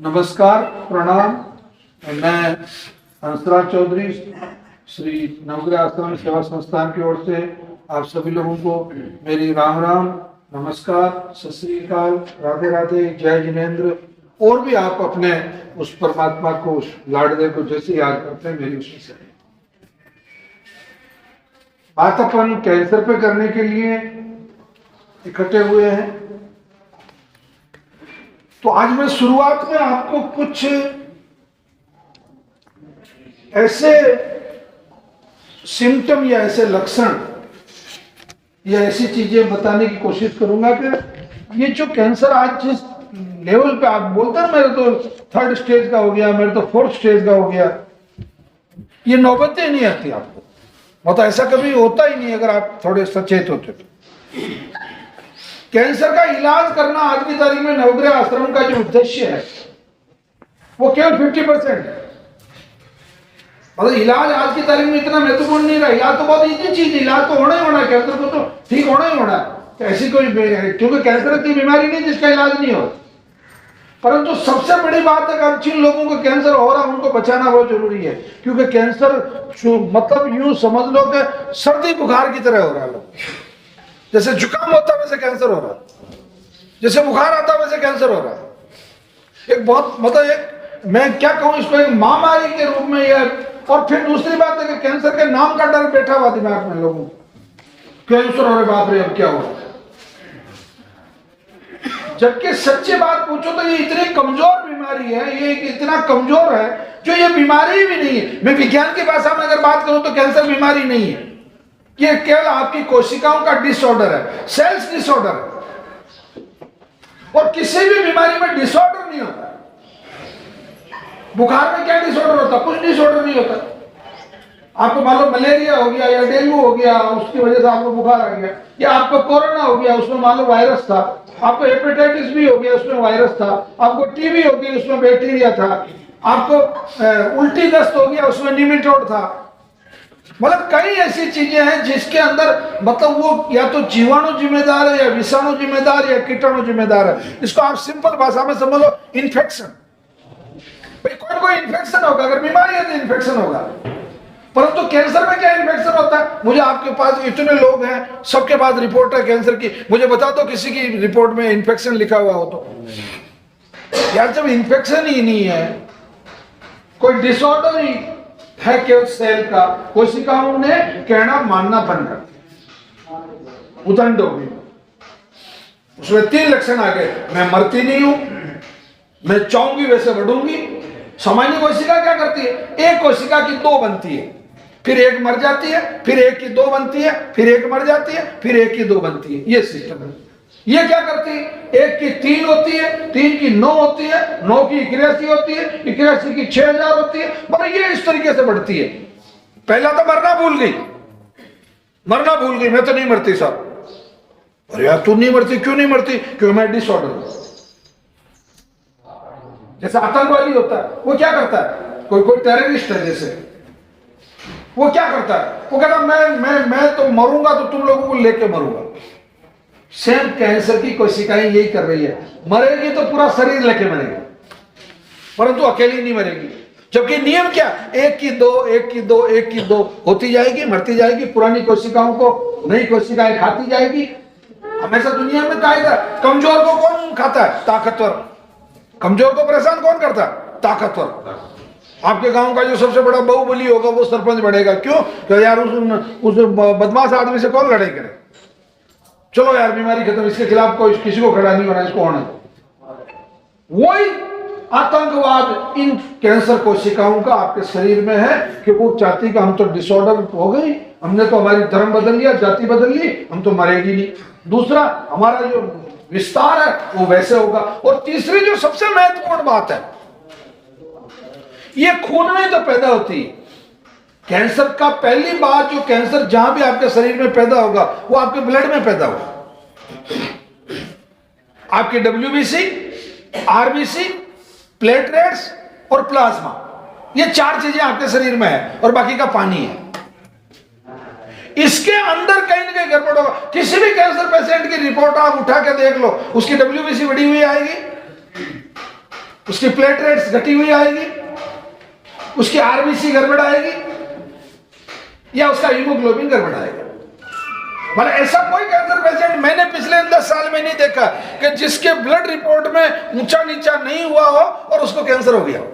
नमस्कार, प्रणाम। मैं हंसराज चौधरी श्री नवग्रह आश्रम सेवा संस्थान की ओर से आप सभी लोगों को मेरी राम राम, नमस्कार, सत श्री अकाल, राधे राधे, जय जिनेन्द्र। और भी आप अपने उस परमात्मा को, उस लाडले को जैसे याद करते हैं, मेरी उसी से बात अपन कैंसर पे करने के लिए इकट्ठे हुए हैं। तो आज मैं शुरुआत में आपको कुछ ऐसे सिम्टम या ऐसे लक्षण या ऐसी चीजें बताने की कोशिश करूंगा कि ये जो कैंसर आज जिस लेवल पे आप बोलते हैं मेरे तो 3rd स्टेज का हो गया, मेरे तो 4th स्टेज का हो गया, ये नौबतें नहीं आती आपको। मतलब ऐसा कभी होता ही नहीं अगर आप थोड़े सचेत होते तो। कैंसर का इलाज करना आज की तारीख में नवग्रह आश्रम का जो उद्देश्य है वो केवल 50% है। मतलब इलाज आज की तारीख में इतना महत्वपूर्ण नहीं रहा। इलाज तो बहुत इजी चीज है, इलाज तो होना ही होना है, कैंसर को तो ठीक होना ही होना है। ऐसी कोई, क्योंकि कैंसर इतनी बीमारी नहीं जिसका इलाज नहीं हो। परंतु सबसे बड़ी बात है कि जिन लोगों को कैंसर हो रहा है उनको बचाना बहुत जरूरी है। क्योंकि कैंसर मतलब यूं समझ लो कि सर्दी बुखार की तरह हो रहा है। जैसे जुकाम होता है वैसे कैंसर हो रहा है, जैसे बुखार आता है वैसे कैंसर हो रहा है। एक बहुत मतलब एक मैं क्या कहूं इसको, एक महामारी के रूप में ये। और फिर दूसरी बात है कि कैंसर के नाम का डर बैठा हुआ दिमाग में लोगों को, कैंसर हो रहा, बाप रे अब क्या हो रहा है। जबकि सच्ची बात पूछो तो ये इतनी कमजोर बीमारी है, ये इतना कमजोर है जो ये बीमारी भी नहीं है। मैं विज्ञान की भाषा में अगर बात करूं तो कैंसर बीमारी नहीं है, ये केवल आपकी कोशिकाओं का डिसऑर्डर है, सेल्स डिसऑर्डर है। और किसी भी बीमारी में डिसऑर्डर नहीं होता। बुखार में क्या डिसऑर्डर होता? कुछ डिसऑर्डर नहीं होता। आपको मान लो मलेरिया हो गया या डेंगू हो गया, उसकी वजह से आपको बुखार आ गया, या आपको कोरोना हो गया, उसमें मान लो वायरस था, आपको हेपेटाइटिस बी हो गया, उसमें वायरस था, आपको टीबी हो गई, उसमें बैक्टीरिया था, आपको उल्टी दस्त हो गया, उसमें निमेटोड था। मतलब कई ऐसी चीजें हैं जिसके अंदर मतलब वो या तो जीवाणु जिम्मेदार है, या विषाणु जिम्मेदार है, या कीटाणु जिम्मेदार है। इसको आप सिंपल भाषा में समझ लो, इन्फेक्शन। कोई इन्फेक्शन होगा, अगर बीमारी है तो इन्फेक्शन होगा। परंतु कैंसर में क्या इन्फेक्शन होता है? मुझे आपके पास इतने लोग हैं, सबके पास रिपोर्ट है कैंसर की, मुझे बता दो किसी की रिपोर्ट में इन्फेक्शन लिखा हुआ हो तो। यार जब इन्फेक्शन ही नहीं है, कोई डिसऑर्डर ही है केवल सेल का, कोशिकाओं ने कहना मानना बंद कर दिया, उदंड हो गई। उसमें 3 लक्षण आ गए, मैं मरती नहीं हूं, मैं चाहूंगी वैसे बढ़ूंगी। सामान्य कोशिका क्या करती है? एक कोशिका की 2 बनती है, फिर एक मर जाती है, फिर एक की 2 बनती है, फिर एक मर जाती है, फिर एक की 2 बनती है। ये सिस्टम है। ये क्या करती है? एक की 3 होती है, 3 की 9 होती है, 9 की 81 होती है, 81 की 6000 होती है। मतलब ये इस तरीके से बढ़ती है। पहला तो मरना भूल गई, मरना भूल गई, मैं तो नहीं मरती साहब। अरे यार तू नहीं मरती, क्यों नहीं मरती? क्योंकि मैं डिसऑर्डर। जैसे आतंकवादी होता है, वो क्या करता है? कोई टेररिस्ट है जैसे, वो क्या करता है? वो कहता मैं तो मरूंगा तो तुम लोगों को लेके मरूंगा। सेम कैंसर की कोशिकाएं यही कर रही है, मरेगी तो पूरा शरीर लेके मरेगी, परंतु अकेली नहीं मरेगी। जबकि नियम क्या? 1 की 2, 1 की 2, 1 की 2 होती जाएगी, मरती जाएगी। पुरानी कोशिकाओं को नई कोशिकाएं खाती जाएगी। हमेशा दुनिया में कायदा, कमजोर को कौन खाता है? ताकतवर। कमजोर को परेशान कौन करता है? ताकतवर। आपके गांव का जो सबसे बड़ा बाहुबली होगा वो सरपंच बढ़ेगा। क्यों? तो यार उस बदमाश आदमी से कौन लड़ाई करे? चलो यार बीमारी खत्म, इसके खिलाफ कोई किसी को खड़ा नहीं होना, इसको होना। वही आतंकवाद इन कैंसर कोशिकाओं का आपके शरीर में है कि वो चाहती कि हम तो डिसऑर्डर हो गई, हमने तो हमारी धर्म बदल लिया, जाति बदल ली, हम तो मरेगी नहीं। दूसरा, हमारा जो विस्तार है वो वैसे होगा। और तीसरी जो सबसे महत्वपूर्ण बात है, ये खून में तो पैदा होती है। कैंसर का पहली बात, जो कैंसर जहां भी आपके शरीर में पैदा होगा वो आपके ब्लड में पैदा होगा। आपके WBC, RBC, प्लेटलेट्स और प्लाज्मा, ये 4 चीजें आपके शरीर में है, और बाकी का पानी है। इसके अंदर कहीं ना कहीं गड़बड़ होगा। किसी भी कैंसर पेशेंट की रिपोर्ट आप उठा के देख लो, उसकी WBC बढ़ी हुई आएगी, उसकी प्लेटलेट्स घटी हुई आएगी, उसकी आरबीसी गड़बड़ आएगी, या उसका हीमोग्लोबिन गड़बड़ आएगा। मतलब ऐसा कोई कैंसर पेशेंट मैंने पिछले 10 साल में नहीं देखा कि जिसके ब्लड रिपोर्ट में ऊंचा नीचा नहीं हुआ हो और उसको कैंसर हो गया हो।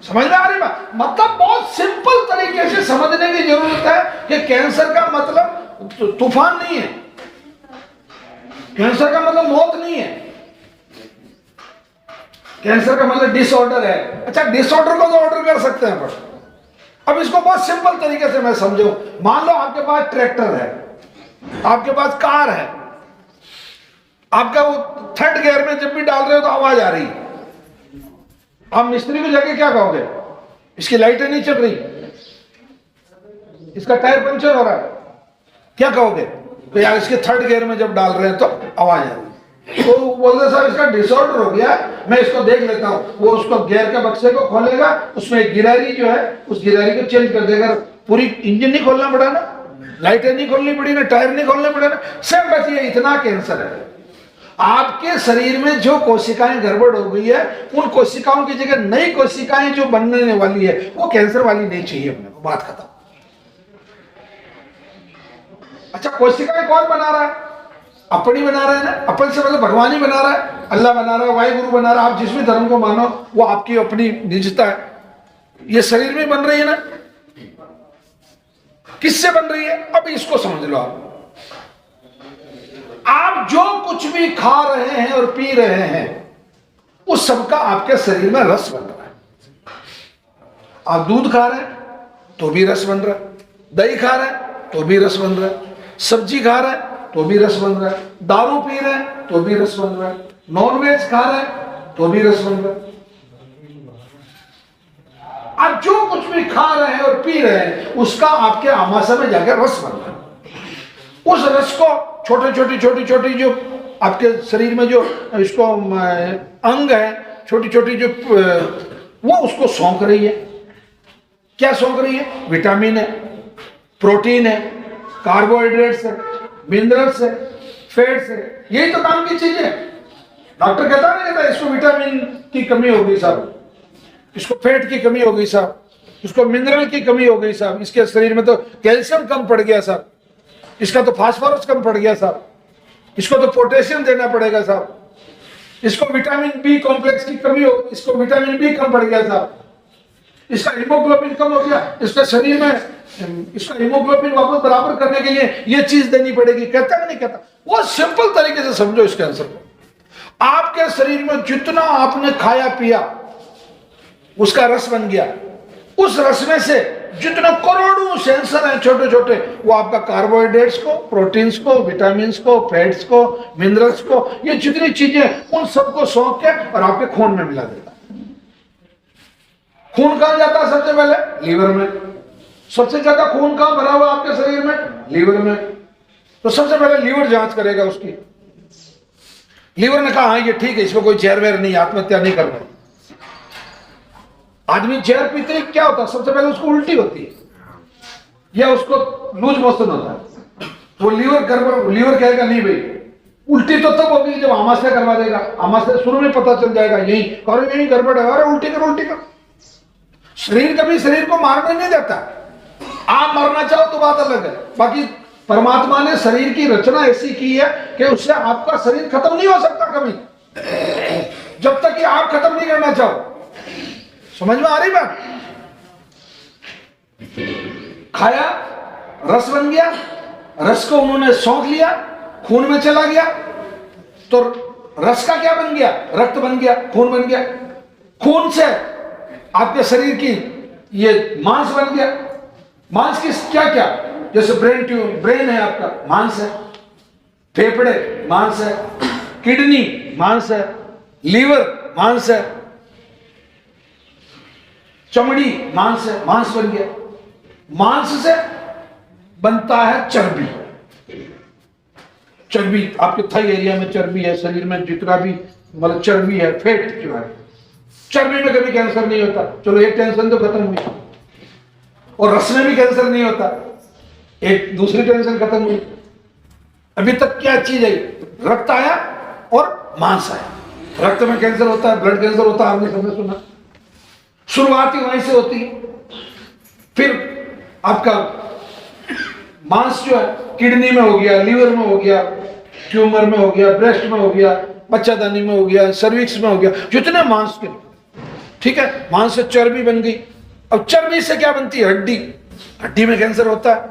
समझ में आ रही बात? मतलब बहुत सिंपल तरीके से समझने की जरूरत है कि कैंसर का मतलब तूफान नहीं है, कैंसर का मतलब मौत नहीं है, कैंसर का मतलब डिसऑर्डर है। अच्छा, डिसऑर्डर को तो ऑर्डर कर सकते हैं, पर अब इसको बहुत सिंपल तरीके से मैं समझाऊं। मान लो आपके पास ट्रैक्टर है, आपके पास कार है, आपका वो थर्ड गियर में जब भी डाल रहे हो तो आवाज आ रही है, आप मिस्त्री को जाके क्या कहोगे? इसकी लाइटें नहीं चल रही, इसका टायर पंचर हो रहा है, क्या कहोगे? तो यार इसके थर्ड गियर में जब डाल रहे हैं तो आवाज आ रही है। तो बोलते सर इसका डिसऑर्डर हो गया, मैं इसको देख लेता हूं। वो उसको गियर के बक्से को खोलेगा, उसमें एक गिरारी जो है उस गिरारी को चेंज कर देगा। पूरी इंजन नहीं खोलना पड़ा ना, लाइटें नहीं खोलनी पड़ी ना, टायर नहीं खोलने पड़े ना, सेम बस ये इतना कैंसर है। आपके शरीर में जो कोशिकाएं गड़बड़ हो गई है, उन कोशिकाओं की जगह नई कोशिकाएं जो बनने वाली है वो कैंसर वाली नहीं चाहिए अपने को, बात खत्म। अच्छा, कोशिकाएं कौन बना रहा है? अपनी बना रहा है ना, अपन से मतलब भगवान ही बना रहा है, अल्लाह बना रहा है, वाहिगुरु बना रहा है। आप जिस भी धर्म को मानो वो आपकी अपनी निजता है। ये शरीर में बन रही है ना, किससे बन रही है? अब इसको समझ लो। आप जो कुछ भी खा रहे हैं और पी रहे हैं उस सबका आपके शरीर में रस बन रहा है। आप दूध खा रहे हैं तो भी रस बन रहा है, दही खा रहे हैं तो भी रस बन रहा है, सब्जी खा रहे हैं तो भी रस बन रहा है, दारू पी रहे हैं तो भी रस बन रहा है, नॉनवेज खा रहे हैं तो भी रस बन रहा है। आप जो कुछ भी खा रहे हैं और पी रहे हैं उसका आपके आमाशय में जाकर रस बन रहा है। उस रस को छोटी छोटी जो आपके शरीर में जो इसको अंग है, छोटी छोटी जो वो उसको सौंक रही है। क्या सौंक रही है? विटामिन है, प्रोटीन है, कार्बोहाइड्रेट्स है, मिनरल्स है, फैट्स है। यही तो काम की चीजें है। डॉक्टर कहता नहीं कहता इसको विटामिन की कमी हो गई साहब, इसको फैट की कमी हो गई साहब, इसको मिनरल की कमी हो गई साहब, इसके शरीर में तो कैल्शियम कम पड़ गया साहब, इसका तो फास्फोरस कम पड़ गया साहब, इसको तो पोटेशियम देना पड़ेगा साहब, इसको विटामिन बी कॉम्प्लेक्स की कमी हो, इसको विटामिन बी कम पड़ गया साहब, इसका हीमोग्लोबिन कम हो गया, इसके शरीर में इसका हीमोग्लोबिन वापस बराबर करने के लिए ये चीज देनी पड़ेगी। कहता नहीं कहता? वो सिंपल तरीके से समझो इस कैंसर को। आपके शरीर में जितना आपने खाया पिया उसका रस बन गया, उस रस में से जितने करोड़ों सेंसर हैं छोटे छोटे, वो आपका कार्बोहाइड्रेट्स को, प्रोटीन्स को, विटामिन को, फैट्स को, मिनरल्स को, ये जितनी चीजें उन सबको सौंप के और आपके खून में मिला देता। खून कहां जाता है? सबसे पहले लीवर में। सबसे ज्यादा खून कहां भरा हुआ आपके शरीर में? लीवर में। तो सबसे पहले लीवर जांच करेगा उसकी। लीवर ने कहा हाँ ये ठीक है, इसमें कोई जहर वहर नहीं, आत्महत्या नहीं करना। आदमी जहर पीते ही क्या होता है? सबसे पहले उसको उल्टी होती है या उसको लूज मोशन होता है। तो लीवर कहेगा नहीं भाई, उल्टी तो तब होगी जब आमाशय करवा देगा। आमाशय शुरू में पता चल जाएगा यही करो, यही गड़बड़ है, अरे उल्टी करो उल्टी करो। शरीर कभी शरीर को मारने नहीं देता। आप मरना चाहो तो बात अलग है, बाकी परमात्मा ने शरीर की रचना ऐसी की है कि उससे आपका शरीर खत्म नहीं हो सकता कभी, जब तक कि आप खत्म नहीं करना चाहो। समझ में आ रही बात? खाया, रस बन गया, रस को उन्होंने सौंक लिया, खून में चला गया, तो रस का क्या बन गया? रक्त बन गया, खून बन गया। खून से आपके शरीर की ये मांस बन गया। मांस की क्या क्या? जैसे ब्रेन है आपका, मांस है, फेफड़े मांस है, किडनी मांस है, लीवर मांस है, चमड़ी मांस है, मांस बन गया। मांस से बनता है चर्बी। चर्बी आपके थाई एरिया में चर्बी है, शरीर में जितना भी मतलब चर्बी है, फैट जो है, चर्बी में कभी कैंसर नहीं होता। चलो एक टेंशन तो खत्म हुई। और रस में भी कैंसर नहीं होता, एक दूसरी टेंशन खत्म हुई। अभी तक क्या चीज है? रक्त आया और मांस है। रक्त में कैंसर होता है, ब्लड कैंसर होता है, आपने सबने सुना। शुरुआत ही वहीं से होती है। फिर आपका मांस जो है किडनी में हो गया, लीवर में हो गया, ट्यूमर में हो गया, ब्रेस्ट में हो गया, बच्चादानी में हो गया, सर्विक्स में हो गया, जितने मांस के, ठीक है। मांस से चर्बी बन गई। अब चर्बी से क्या बनती है? हड्डी। हड्डी में कैंसर होता है,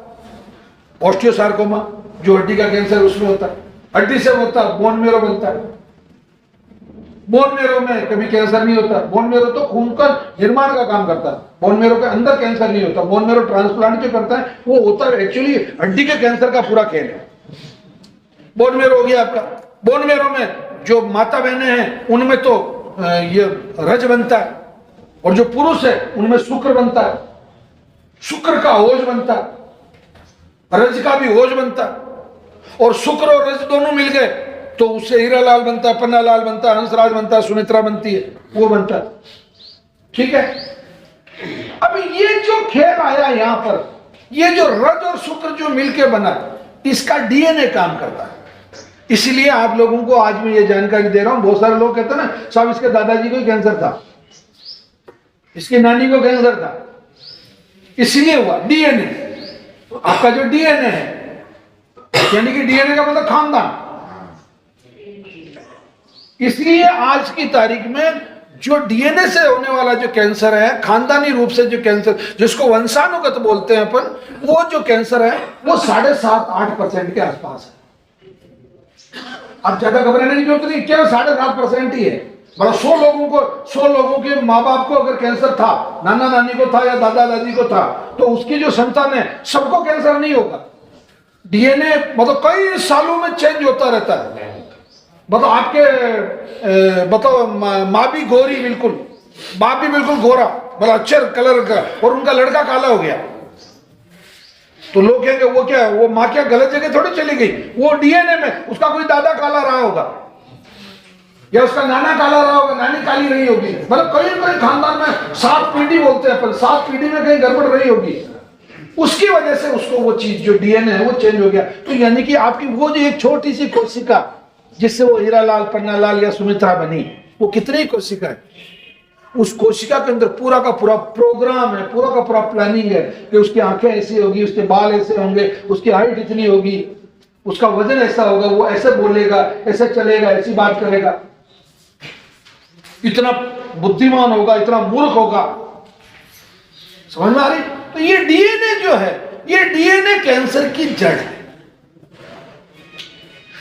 ऑस्टियोसार्कोमा, जो हड्डी का कैंसर उसमें होता है। हड्डी से होता है बोन मेरो बनता है। बोन मेरो में कभी कैंसर नहीं होता। बोन मेरो तो खून का निर्माण का काम करता है, बोन मेरो के अंदर कैंसर नहीं होता। बोन मेरो ट्रांसप्लांट जो करता है वो होता है एक्चुअली हड्डी के कैंसर का पूरा खेल है। बोन मेरो हो गया आपका। बोन मेरो में जो माता बहनें हैं उनमें तो ये रज बनता है, और जो पुरुष है उनमें शुक्र बनता है। शुक्र का ओज बनता है, रज का भी ओज बनता है, और शुक्र और रज दोनों मिल गए तो उससे हीरा लाल बनता है, पन्ना लाल बनता है, हंसराज बनता है, सुनेत्रा बनती है, वो बनता है, ठीक है। अब ये जो खेल आया यहां पर, ये जो रज और शुक्र जो मिलके बना, इसका डीएनए काम करता है। इसलिए आप लोगों को आज मैं ये जानकारी दे रहा हूं। बहुत सारे लोग कहते हैं ना साहब इसके दादाजी को कैंसर था, इसकी नानी को कैंसर था, इसलिए हुआ। डीएनए, आपका जो डीएनए है, यानी कि डीएनए का मतलब खानदान। इसलिए आज की तारीख में जो डीएनए से होने वाला जो कैंसर है, खानदानी रूप से जो कैंसर, जिसको वंशानुगत बोलते हैं अपन, वो जो कैंसर है वो 7.5-8% के आसपास है। अब ज्यादा घबराने की जरूरत नहीं, क्या 7.5% ही है। बड़ा 100 लोगों के माँ बाप को अगर कैंसर था, नाना नानी को था या दादा दादी को था, तो उसकी जो संतान है सबको कैंसर नहीं होगा। डीएनए मतलब कई सालों में चेंज होता रहता है। बताओ आपके बताओ माँ भी गोरी, बिल्कुल बाप भी बिल्कुल गोरा, बड़ा अच्छे कलर का, और उनका लड़का काला हो गया, तो लोग कहेंगे वो क्या है, वो माँ क्या गलत जगह थोड़ी चली गई, वो डीएनए में उसका कोई दादा काला रहा होगा, या उसका नाना काला रहा होगा, नानी काली रही होगी। मतलब कई खानदान में 7 पीढ़ी बोलते हैं, पर 7 पीढ़ी में कहीं गड़बड़ रही होगी, उसकी वजह से उसको वो चीज जो डीएनए है वो चेंज हो गया। तो यानी कि आपकी वो जो एक छोटी सी कोशिका जिससे वो हीरा लाल, पन्ना लाल या सुमित्रा बनी, वो कितनी कोशिका है, उस कोशिका के अंदर पूरा का पूरा प्रोग्राम है, पूरा का पूरा प्लानिंग है कि उसकी आंखें ऐसी होगी, उसके बाल ऐसे होंगे, उसकी हाइट इतनी होगी, उसका वजन ऐसा होगा, वो ऐसे बोलेगा, ऐसे चलेगा, ऐसी बात करेगा, इतना बुद्धिमान होगा, इतना मूर्ख होगा। समझ में आ रही? तो ये डीएनए जो है, ये डीएनए कैंसर की जड़ है।